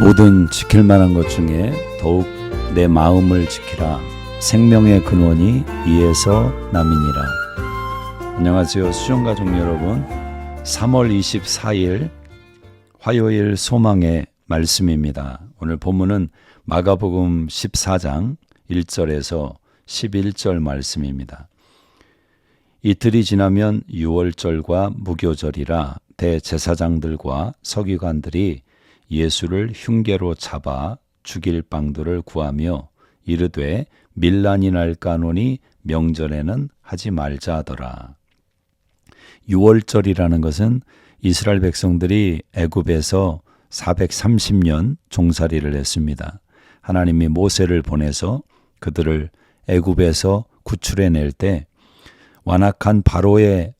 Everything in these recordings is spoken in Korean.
모든 지킬 만한 것 중에 더욱 내 마음을 지키라. 생명의 근원이 이에서 남이니라. 안녕하세요, 수정가족 여러분. 3월 24일 화요일 소망의 말씀입니다. 오늘 본문은 마가복음 14장 1절에서 11절 말씀입니다. 이틀이 지나면 유월절과 무교절이라 대제사장들과 서기관들이 예수를 흉계로 잡아 죽일 방도를 구하며 이르되 밀란이 날까노니 명절에는 하지 말자 하더라. 유월절이라는 것은 이스라엘 백성들이 애굽에서 430년 종살이를 했습니다. 하나님이 모세를 보내서 그들을 애굽에서 구출해낼 때 완악한 바로의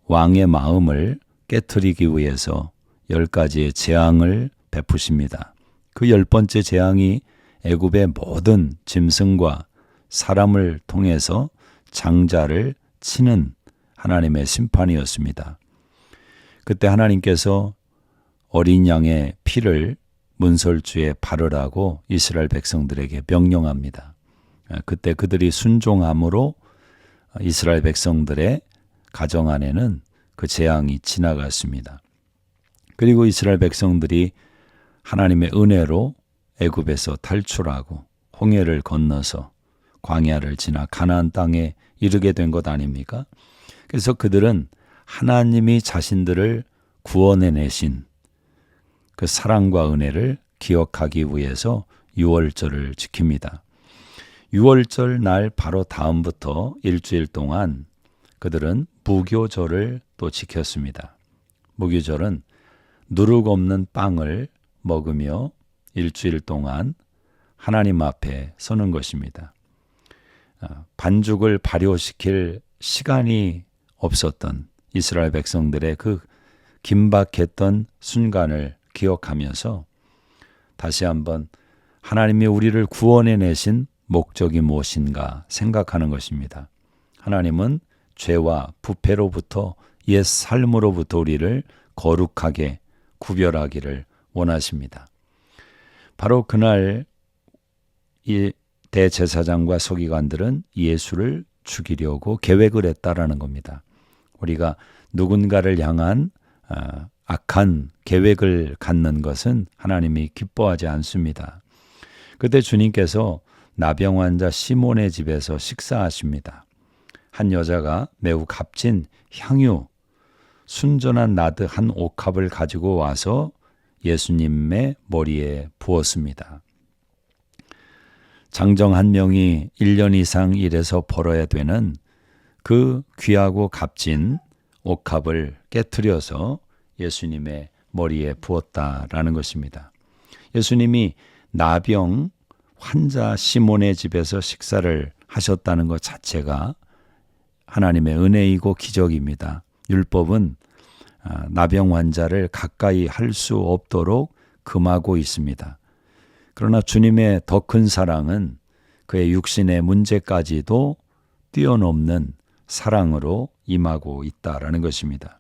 왕의 마음을 깨트리기 위해서 10가지의 재앙을 베푸십니다. 그 10번째 재앙이 애굽의 모든 짐승과 사람을 통해서 장자를 치는 하나님의 심판이었습니다. 그때 하나님께서 어린 양의 피를 문설주에 바르라고 이스라엘 백성들에게 명령합니다. 그때 그들이 순종함으로 이스라엘 백성들의 가정 안에는 그 재앙이 지나갔습니다. 그리고 이스라엘 백성들이 하나님의 은혜로 애굽에서 탈출하고 홍해를 건너서 광야를 지나 가나안 땅에 이르게 된 것 아닙니까? 그래서 그들은 하나님이 자신들을 구원해내신 그 사랑과 은혜를 기억하기 위해서 유월절을 지킵니다. 유월절 날 바로 다음부터 일주일 동안 그들은 무교절을 또 지켰습니다. 무교절은 누룩 없는 빵을 먹으며 일주일 동안 하나님 앞에 서는 것입니다. 반죽을 발효시킬 시간이 없었던 이스라엘 백성들의 그 긴박했던 순간을 기억하면서 다시 한번 하나님이 우리를 구원해내신 목적이 무엇인가 생각하는 것입니다. 하나님은 죄와 부패로부터 옛 삶으로부터 우리를 거룩하게 구별하기를 원하십니다. 바로 그날 이 대제사장과 서기관들은 예수를 죽이려고 계획을 했다라는 겁니다. 우리가 누군가를 향한 악한 계획을 갖는 것은 하나님이 기뻐하지 않습니다. 그때 주님께서 나병 환자 시몬의 집에서 식사하십니다. 한 여자가 매우 값진 향유, 순전한 나드 한 옥합을 가지고 와서 예수님의 머리에 부었습니다. 장정 한 명이 1년 이상 일해서 벌어야 되는 그 귀하고 값진 옥합을 깨트려서 예수님의 머리에 부었다라는 것입니다. 예수님이 나병 환자 시몬의 집에서 식사를 하셨다는 것 자체가 하나님의 은혜이고 기적입니다. 율법은 나병 환자를 가까이 할 수 없도록 금하고 있습니다. 그러나 주님의 더 큰 사랑은 그의 육신의 문제까지도 뛰어넘는 사랑으로 임하고 있다라는 것입니다.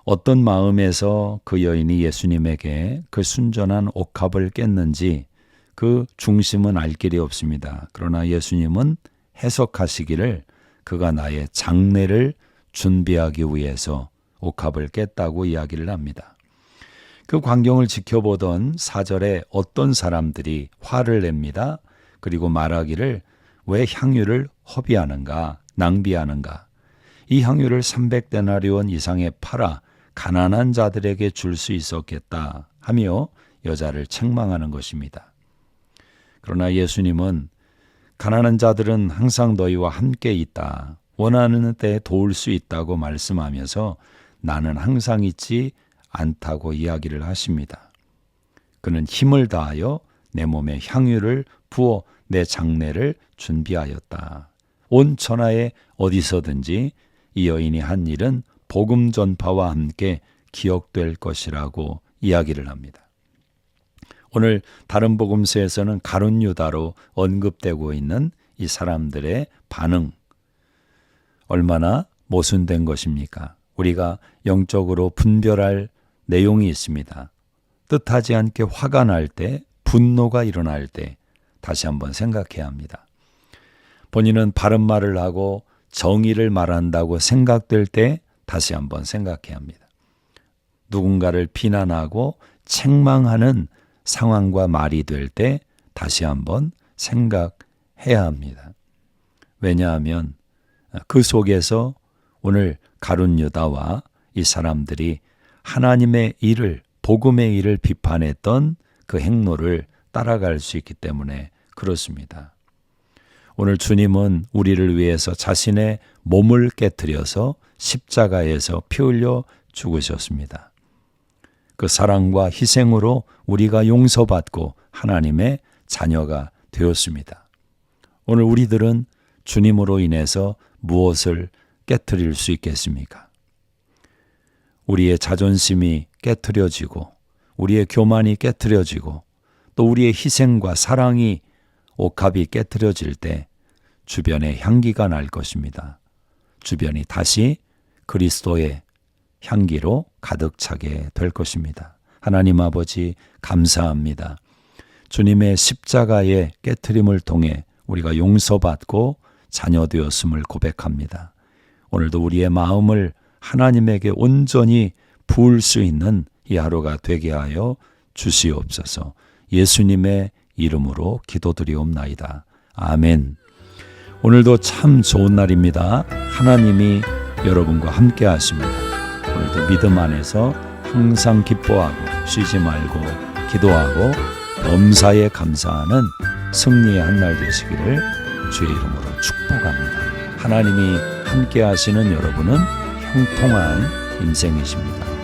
어떤 마음에서 그 여인이 예수님에게 그 순전한 옥합을 깼는지 그 중심은 알 길이 없습니다. 그러나 예수님은 해석하시기를 그가 나의 장례를 준비하기 위해서 옥합을 깼다고 이야기를 합니다. 그 광경을 지켜보던 사절에 어떤 사람들이 화를 냅니다. 그리고 말하기를 왜 향유를 허비하는가, 낭비하는가. 이 향유를 300데나리온 이상에 팔아 가난한 자들에게 줄 수 있었겠다 하며 여자를 책망하는 것입니다. 그러나 예수님은 가난한 자들은 항상 너희와 함께 있다. 원하는 때 도울 수 있다고 말씀하면서 나는 항상 있지 않다고 이야기를 하십니다. 그는 힘을 다하여 내 몸에 향유를 부어 내 장례를 준비하였다. 온 천하에 어디서든지 이 여인이 한 일은 복음 전파와 함께 기억될 것이라고 이야기를 합니다. 오늘 다른 복음서에서는 가룟 유다로 언급되고 있는 이 사람들의 반응, 얼마나 모순된 것입니까? 우리가 영적으로 분별할 내용이 있습니다. 뜻하지 않게 화가 날 때, 분노가 일어날 때 다시 한번 생각해야 합니다. 본인은 바른 말을 하고 정의를 말한다고 생각될 때 다시 한번 생각해야 합니다. 누군가를 비난하고 책망하는 상황과 말이 될 때 다시 한번 생각해야 합니다. 왜냐하면 그 속에서 오늘 가룟 유다와 이 사람들이 하나님의 일을, 복음의 일을 비판했던 그 행로를 따라갈 수 있기 때문에 그렇습니다. 오늘 주님은 우리를 위해서 자신의 몸을 깨트려서 십자가에서 피 흘려 죽으셨습니다. 그 사랑과 희생으로 우리가 용서받고 하나님의 자녀가 되었습니다. 오늘 우리들은 주님으로 인해서 무엇을 깨트릴 수 있겠습니까? 우리의 자존심이 깨트려지고 우리의 교만이 깨트려지고 또 우리의 희생과 사랑이 옥합이 깨트려질 때 주변에 향기가 날 것입니다. 주변이 다시 그리스도의 향기로 가득 차게 될 것입니다. 하나님 아버지 감사합니다. 주님의 십자가의 깨트림을 통해 우리가 용서받고 자녀되었음을 고백합니다. 오늘도 우리의 마음을 하나님에게 온전히 부을 수 있는 이 하루가 되게 하여 주시옵소서. 예수님의 이름으로 기도드리옵나이다. 아멘. 오늘도 참 좋은 날입니다. 하나님이 여러분과 함께 하십니다. 오늘도 믿음 안에서 항상 기뻐하고 쉬지 말고 기도하고 범사에 감사하는 승리의 한 날 되시기를 주의 이름으로 축복합니다. 하나님이 함께 하시는 여러분은 형통한 인생이십니다.